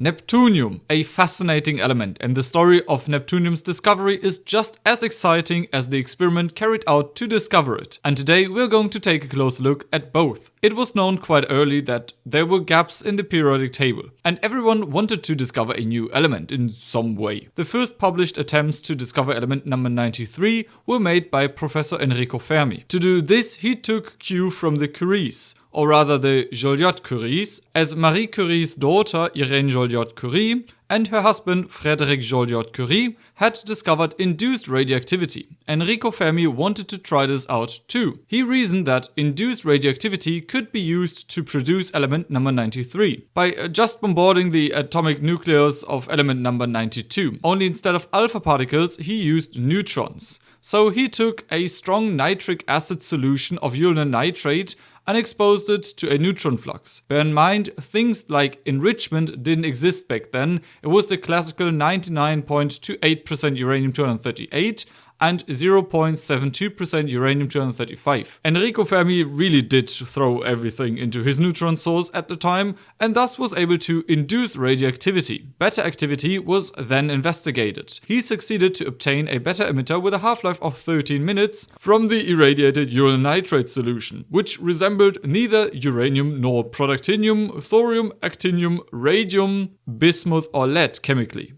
Neptunium, a fascinating element, and the story of Neptunium's discovery is just as exciting as the experiment carried out to discover it. And today we're going to take a closer look at both. It was known quite early that there were gaps in the periodic table, and everyone wanted to discover a new element in some way. The first published attempts to discover element number 93 were made by Professor Enrico Fermi. To do this, he took cue from the Curies, or rather the Joliot-Curies, as Marie Curie's daughter Irene Joliot-Curie and her husband Frédéric Joliot-Curie had discovered induced radioactivity. Enrico Fermi wanted to try this out too. He reasoned that induced radioactivity could be used to produce element number 93 by just bombarding the atomic nucleus of element number 92. Only instead of alpha particles, he used neutrons. So he took a strong nitric acid solution of uranyl nitrate and exposed it to a neutron flux. Bear in mind, things like enrichment didn't exist back then. It was the classical 99.28% uranium-238 and 0.72% uranium-235. Enrico Fermi really did throw everything into his neutron source at the time, and thus was able to induce radioactivity. Beta activity was then investigated. He succeeded to obtain a beta emitter with a half-life of 13 minutes from the irradiated uranyl nitrate solution, which resembled neither uranium nor protactinium, thorium, actinium, radium, bismuth or lead chemically.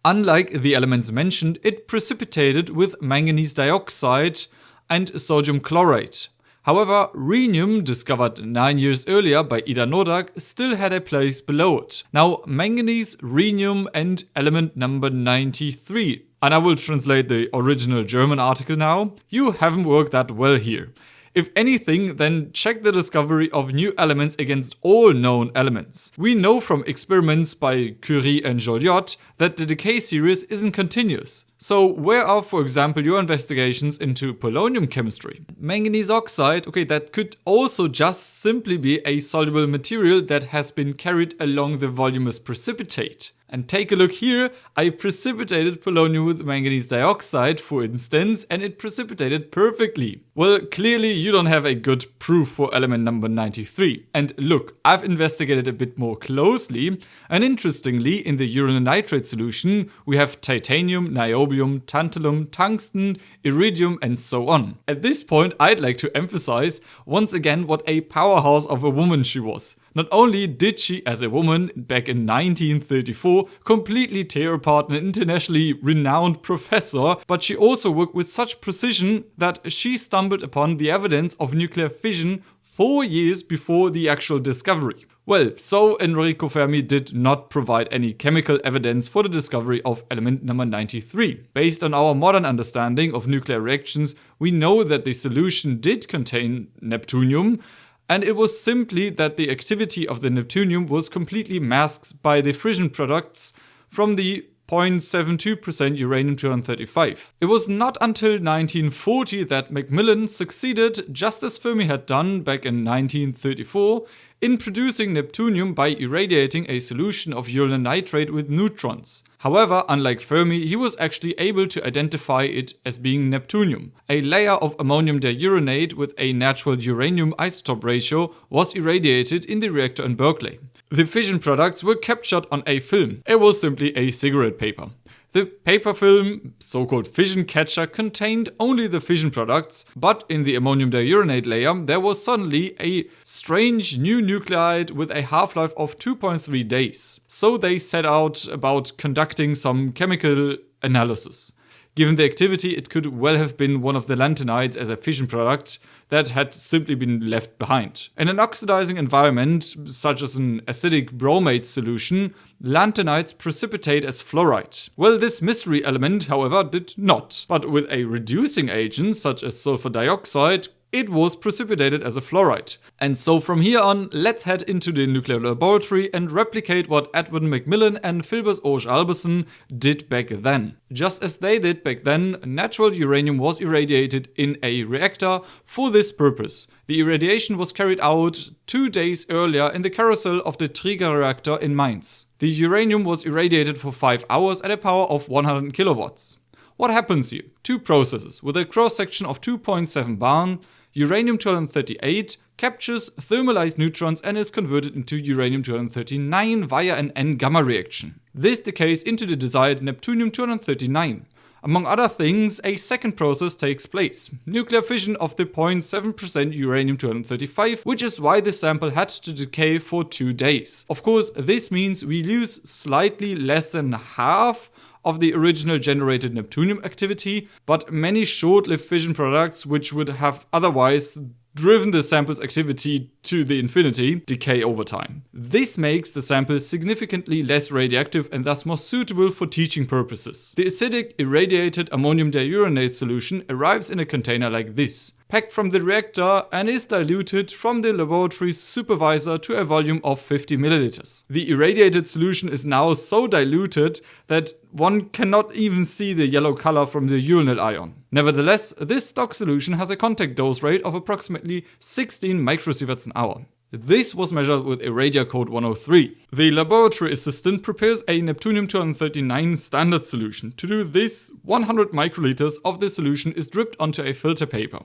Unlike the elements mentioned, it precipitated with manganese dioxide and sodium chlorate. However, rhenium, discovered 9 years earlier by Ida Noddack, still had a place below it. Now, manganese, rhenium and element number 93. And I will translate the original German article now. You haven't worked that well here. If anything, then check the discovery of new elements against all known elements. We know from experiments by Curie and Joliot that the decay series isn't continuous. So where are, for example, your investigations into polonium chemistry? Manganese oxide, okay, that could also just simply be a soluble material that has been carried along the voluminous precipitate. And take a look here, I precipitated polonium with manganese dioxide, for instance, and it precipitated perfectly. Well, clearly you don't have a good proof for element number 93. And look, I've investigated a bit more closely, and interestingly, in the uranyl nitrate solution, we have titanium, niobium, tantalum, tungsten, iridium, and so on. At this point, I'd like to emphasize once again what a powerhouse of a woman she was. Not only did she, as a woman, back in 1934, completely tear apart an internationally renowned professor, but she also worked with such precision that she stumbled upon the evidence of nuclear fission 4 years before the actual discovery. Well, so Enrico Fermi did not provide any chemical evidence for the discovery of element number 93. Based on our modern understanding of nuclear reactions, we know that the solution did contain neptunium, and it was simply that the activity of the neptunium was completely masked by the fission products from the 0.72% uranium-235. It was not until 1940 that Macmillan succeeded, just as Fermi had done back in 1934, in producing neptunium by irradiating a solution of uranyl nitrate with neutrons. However, unlike Fermi, he was actually able to identify it as being neptunium. A layer of ammonium diuranate with a natural uranium isotope ratio was irradiated in the reactor in Berkeley. The fission products were captured on a film. It was simply a cigarette paper. The paper film, so-called fission catcher, contained only the fission products, but in the ammonium diuranate layer there was suddenly a strange new nuclide with a half-life of 2.3 days. So they set out about conducting some chemical analysis. Given the activity, it could well have been one of the lanthanides as a fission product that had simply been left behind. In an oxidizing environment, such as an acidic bromate solution, lanthanides precipitate as fluoride. Well, this mystery element, however, did not. But with a reducing agent, such as sulfur dioxide, it was precipitated as a fluoride. And so from here on, let's head into the nuclear laboratory and replicate what Edwin Macmillan and Philbus Orge-Alberson did back then. Just as they did back then, natural uranium was irradiated in a reactor for this purpose. The irradiation was carried out 2 days earlier in the carousel of the Trigger reactor in Mainz. The uranium was irradiated for 5 hours at a power of 100 kilowatts. What happens here? Two processes with a cross-section of 2.7 bar. Uranium-238 captures thermalized neutrons and is converted into uranium-239 via an N-gamma reaction. This decays into the desired neptunium-239. Among other things, a second process takes place, nuclear fission of the 0.7% uranium-235, which is why the sample had to decay for 2 days. Of course, this means we lose slightly less than half of the original generated neptunium activity, but many short-lived fission products which would have otherwise driven the sample's activity to the infinity decay over time. This makes the sample significantly less radioactive and thus more suitable for teaching purposes. The acidic irradiated ammonium diuranate solution arrives in a container like this, packed from the reactor, and is diluted from the laboratory's supervisor to a volume of 50 milliliters. The irradiated solution is now so diluted that one cannot even see the yellow color from the uranal ion. Nevertheless, this stock solution has a contact dose rate of approximately 16 microsieverts an hour. This was measured with a Radiacode 103. The laboratory assistant prepares a neptunium-239 standard solution. To do this, 100 microliters of the solution is dripped onto a filter paper.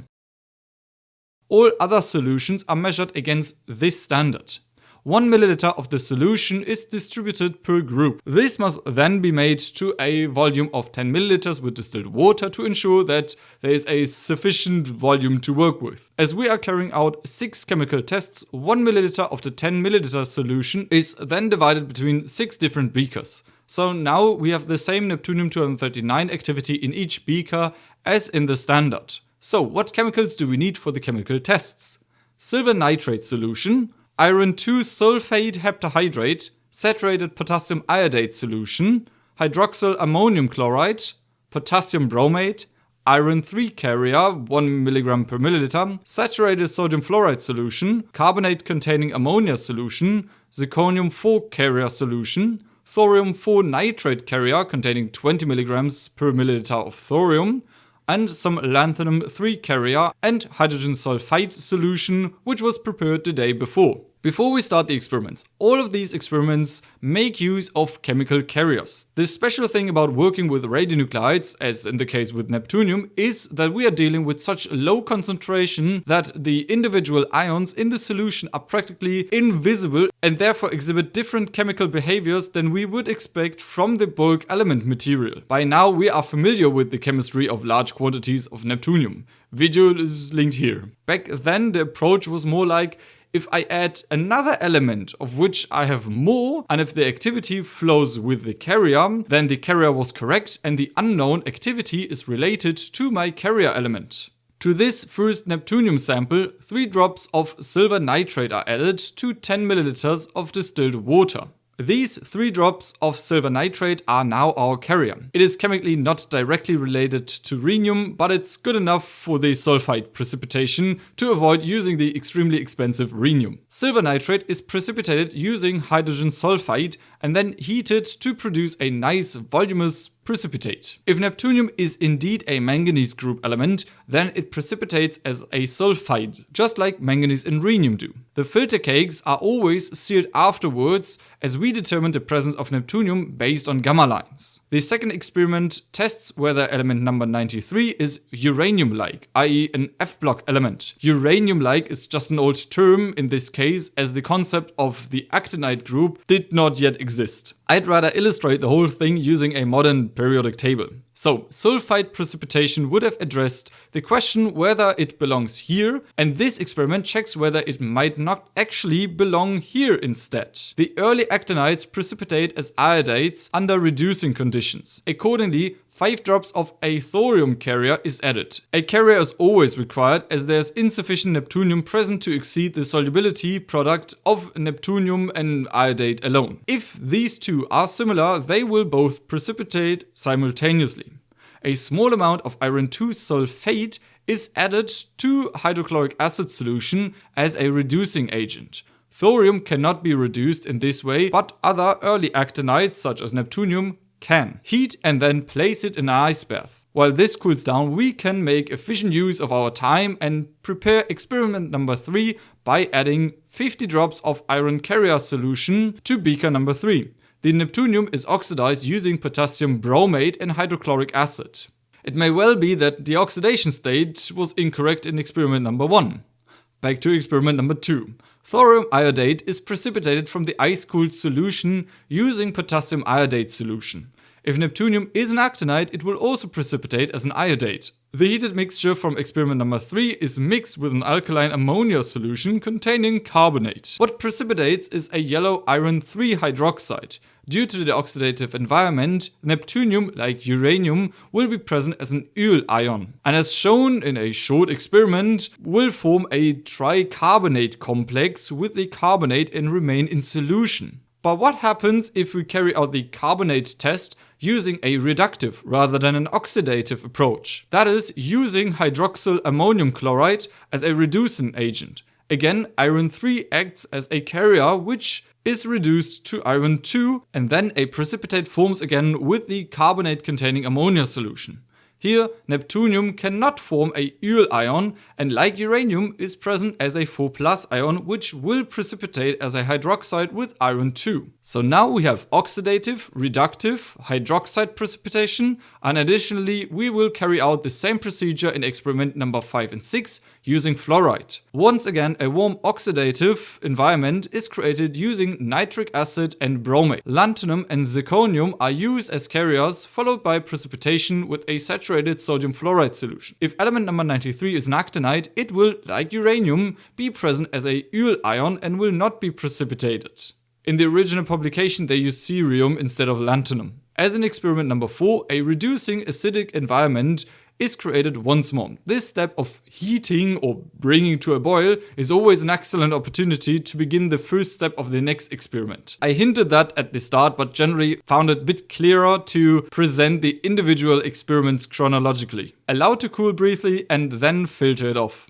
All other solutions are measured against this standard. 1 milliliter of the solution is distributed per group. This must then be made to a volume of 10 milliliters with distilled water to ensure that there is a sufficient volume to work with. As we are carrying out 6 chemical tests, 1 milliliter of the 10 milliliter solution is then divided between 6 different beakers. So now we have the same neptunium-239 activity in each beaker as in the standard. So what chemicals do we need for the chemical tests? Silver nitrate solution, iron 2 sulfate heptahydrate, saturated potassium iodide solution, hydroxyl ammonium chloride, potassium bromate, iron 3 carrier 1 mg per milliliter, saturated sodium fluoride solution, carbonate containing ammonia solution, zirconium 4 carrier solution, thorium 4 nitrate carrier containing 20 mg per milliliter of thorium, and some lanthanum 3 carrier and hydrogen sulfide solution, which was prepared the day before. Before we start the experiments, all of these experiments make use of chemical carriers. The special thing about working with radionuclides, as in the case with neptunium, is that we are dealing with such low concentration that the individual ions in the solution are practically invisible and therefore exhibit different chemical behaviors than we would expect from the bulk element material. By now we are familiar with the chemistry of large quantities of neptunium. Video is linked here. Back then the approach was more like, if I add another element of which I have more, and if the activity flows with the carrier, then the carrier was correct and the unknown activity is related to my carrier element. To this first neptunium sample, 3 drops of silver nitrate are added to 10 milliliters of distilled water. These 3 drops of silver nitrate are now our carrier. It is chemically not directly related to rhenium, but it's good enough for the sulfide precipitation to avoid using the extremely expensive rhenium. Silver nitrate is precipitated using hydrogen sulfide and then heated to produce a nice voluminous precipitate. If neptunium is indeed a manganese group element, then it precipitates as a sulfide, just like manganese and rhenium do. The filter cakes are always sealed afterwards, as we determine the presence of neptunium based on gamma lines. The second experiment tests whether element number 93 is uranium-like, i.e. an F-block element. Uranium-like is just an old term in this case, as the concept of the actinide group did not yet exist. I'd rather illustrate the whole thing using a modern periodic table. So, sulfide precipitation would have addressed the question whether it belongs here, and this experiment checks whether it might not actually belong here instead. The early actinides precipitate as iodides under reducing conditions. Accordingly, 5 drops of a thorium carrier is added. A carrier is always required as there is insufficient neptunium present to exceed the solubility product of neptunium and iodide alone. If these two are similar, they will both precipitate simultaneously. A small amount of iron 2 sulfate is added to hydrochloric acid solution as a reducing agent. Thorium cannot be reduced in this way, but other early actinides such as neptunium can. Heat and then place it in an ice bath. While this cools down, we can make efficient use of our time and prepare experiment number 3 by adding 50 drops of iron carrier solution to beaker number 3. The neptunium is oxidized using potassium bromate and hydrochloric acid. It may well be that the oxidation state was incorrect in experiment number 1. Back to experiment number 2. Thorium iodate is precipitated from the ice-cooled solution using potassium iodate solution. If neptunium is an actinide, it will also precipitate as an iodate. The heated mixture from experiment number 3 is mixed with an alkaline ammonia solution containing carbonate. What precipitates is a yellow iron 3 hydroxide. Due to the oxidative environment, neptunium, like uranium, will be present as an Ul ion, and as shown in a short experiment, will form a tricarbonate complex with the carbonate and remain in solution. But what happens if we carry out the carbonate test using a reductive rather than an oxidative approach? That is, using hydroxyl ammonium chloride as a reducing agent. Again, iron 3 acts as a carrier which is reduced to iron 2, and then a precipitate forms again with the carbonate containing ammonia solution. Here, neptunium cannot form a Ul ion, and like uranium is present as a 4+ ion, which will precipitate as a hydroxide with iron 2. So now we have oxidative, reductive, hydroxide precipitation, and additionally we will carry out the same procedure in experiment number 5 and 6 using fluoride. Once again, a warm oxidative environment is created using nitric acid and bromate. Lanthanum and zirconium are used as carriers, followed by precipitation with a saturated sodium fluoride solution. If element number 93 is an actinide, it will, like uranium, be present as a Ul ion and will not be precipitated. In the original publication, they used cerium instead of lanthanum. As in experiment number 4, a reducing acidic environment is created once more. This step of heating or bringing to a boil is always an excellent opportunity to begin the first step of the next experiment. I hinted that at the start, but generally found it a bit clearer to present the individual experiments chronologically. Allow to cool briefly and then filter it off.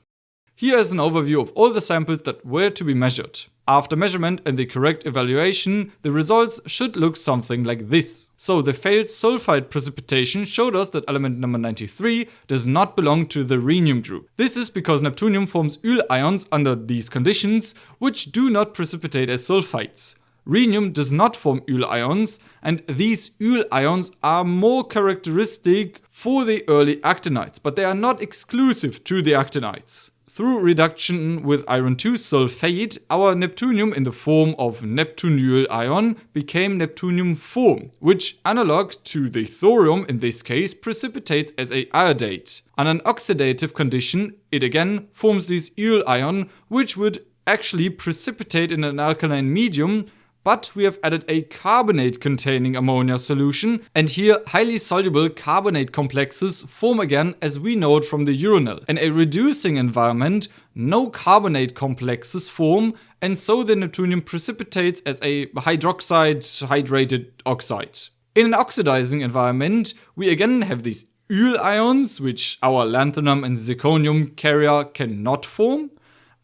Here is an overview of all the samples that were to be measured. After measurement and the correct evaluation, the results should look something like this. So the failed sulfide precipitation showed us that element number 93 does not belong to the rhenium group. This is because neptunium forms Ul ions under these conditions, which do not precipitate as sulfides. Rhenium does not form Ul ions, and these Ul ions are more characteristic for the early actinides, but they are not exclusive to the actinides. Through reduction with iron 2 sulfate, our neptunium in the form of neptunyl ion became neptunium 4, which, analog to the thorium in this case, precipitates as a iodate. On an oxidative condition, it again forms this Ul ion, which would actually precipitate in an alkaline medium, but we have added a carbonate containing ammonia solution, and here highly soluble carbonate complexes form again as we know it from the urinal. In a reducing environment, no carbonate complexes form, and so the neptunium precipitates as a hydroxide hydrated oxide. In an oxidizing environment, we again have these Ul ions, which our lanthanum and zirconium carrier cannot form,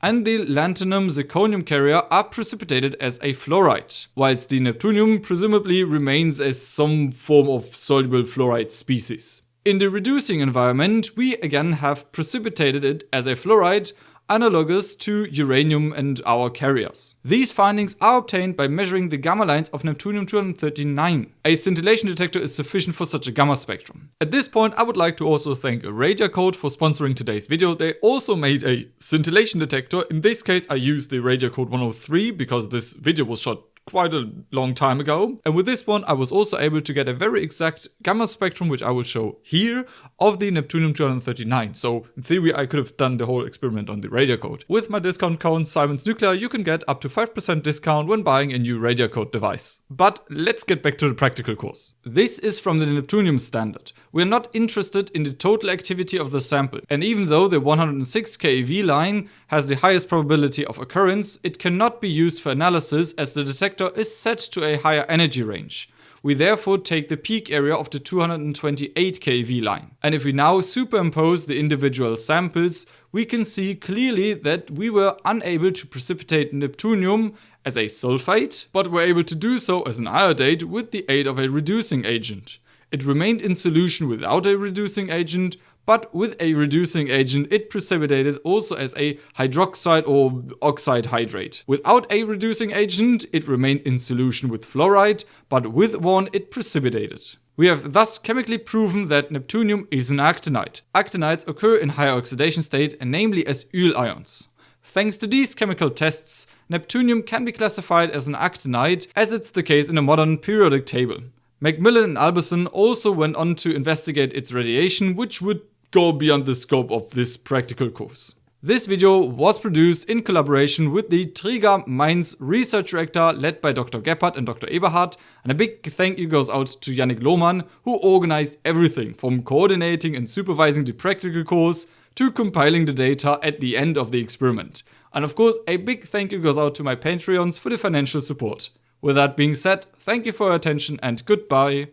and the lanthanum-zirconium carrier are precipitated as a fluoride, whilst the neptunium presumably remains as some form of soluble fluoride species. In the reducing environment, we again have precipitated it as a fluoride, analogous to uranium and our carriers. These findings are obtained by measuring the gamma lines of neptunium-239. A scintillation detector is sufficient for such a gamma spectrum. At this point, I would like to also thank Radiacode for sponsoring today's video. They also made a scintillation detector. In this case, I used the Radiacode 103 because this video was shot quite a long time ago. And with this one, I was also able to get a very exact gamma spectrum, which I will show here, of the neptunium-239. So in theory, I could have done the whole experiment on the Radiacode. With my discount code Simon's Nuclear, you can get up to 5% discount when buying a new Radiacode device. But let's get back to the practical course. This is from the neptunium standard. We're not interested in the total activity of the sample. And even though the 106 keV line has the highest probability of occurrence, it cannot be used for analysis as the detector is set to a higher energy range. We therefore take the peak area of the 228 keV line. And if we now superimpose the individual samples, we can see clearly that we were unable to precipitate neptunium as a sulfide, but were able to do so as an iodate with the aid of a reducing agent. It remained in solution without a reducing agent, but with a reducing agent it precipitated also as a hydroxide or oxide hydrate. Without a reducing agent it remained in solution with fluoride, but with one it precipitated. We have thus chemically proven that neptunium is an actinide. Actinides occur in higher oxidation state, and namely as Ul ions. Thanks to these chemical tests, Neptunium can be classified as an actinide, as it's the case in a modern periodic table. Macmillan and Alberson also went on to investigate its radiation, which would go beyond the scope of this practical course. This video was produced in collaboration with the Triga Mainz Research Reactor led by Dr. Gebhardt and Dr. Eberhard, and a big thank you goes out to Yannick Lohmann, who organized everything from coordinating and supervising the practical course to compiling the data at the end of the experiment. And of course, a big thank you goes out to my Patreons for the financial support. With that being said, thank you for your attention and goodbye.